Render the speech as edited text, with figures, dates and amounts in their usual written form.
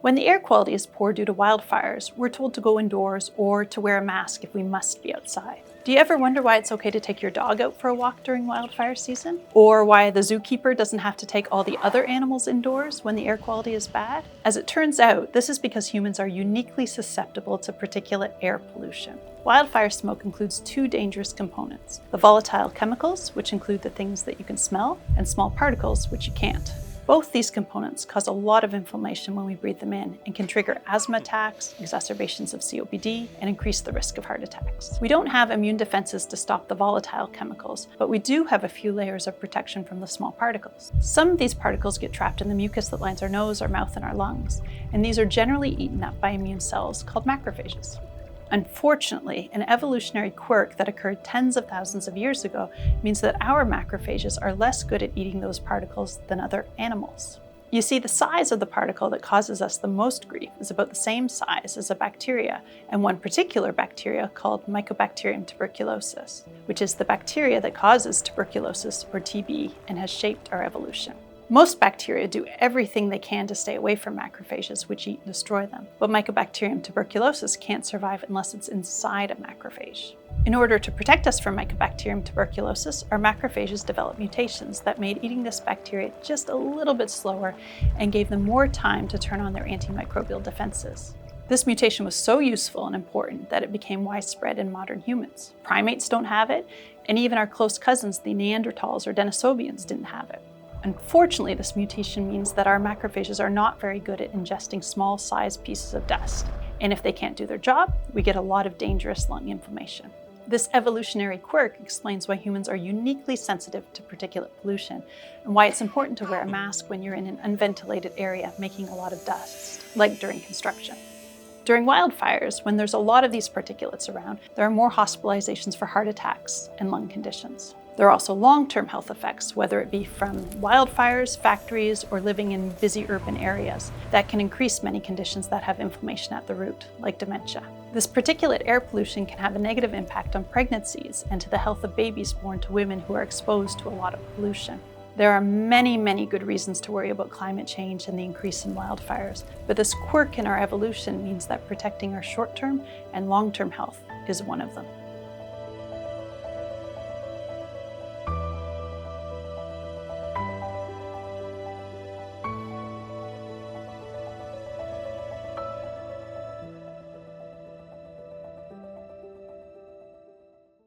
When the air quality is poor due to wildfires, we're told to go indoors or to wear a mask if we must be outside. Do you ever wonder why it's okay to take your dog out for a walk during wildfire season? Or why the zookeeper doesn't have to take all the other animals indoors when the air quality is bad? As it turns out, this is because humans are uniquely susceptible to particulate air pollution. Wildfire smoke includes two dangerous components: the volatile chemicals, which include the things that you can smell, and small particles, which you can't. Both these components cause a lot of inflammation when we breathe them in and can trigger asthma attacks, exacerbations of COPD, and increase the risk of heart attacks. We don't have immune defenses to stop the volatile chemicals, but we do have a few layers of protection from the small particles. Some of these particles get trapped in the mucus that lines our nose, our mouth, and our lungs, and these are generally eaten up by immune cells called macrophages. Unfortunately, an evolutionary quirk that occurred tens of thousands of years ago means that our macrophages are less good at eating those particles than other animals. You see, the size of the particle that causes us the most grief is about the same size as a bacteria, and one particular bacteria called Mycobacterium tuberculosis, which is the bacteria that causes tuberculosis or TB and has shaped our evolution. Most bacteria do everything they can to stay away from macrophages, which eat and destroy them. But Mycobacterium tuberculosis can't survive unless it's inside a macrophage. In order to protect us from Mycobacterium tuberculosis, our macrophages developed mutations that made eating this bacteria just a little bit slower and gave them more time to turn on their antimicrobial defenses. This mutation was so useful and important that it became widespread in modern humans. Primates don't have it, and even our close cousins, the Neanderthals or Denisovians, didn't have it. Unfortunately, this mutation means that our macrophages are not very good at ingesting small-sized pieces of dust. And if they can't do their job, we get a lot of dangerous lung inflammation. This evolutionary quirk explains why humans are uniquely sensitive to particulate pollution and why it's important to wear a mask when you're in an unventilated area making a lot of dust, like during construction. During wildfires, when there's a lot of these particulates around, there are more hospitalizations for heart attacks and lung conditions. There are also long-term health effects, whether it be from wildfires, factories, or living in busy urban areas, that can increase many conditions that have inflammation at the root, like dementia. This particulate air pollution can have a negative impact on pregnancies and to the health of babies born to women who are exposed to a lot of pollution. There are many good reasons to worry about climate change and the increase in wildfires, but this quirk in our evolution means that protecting our short-term and long-term health is one of them.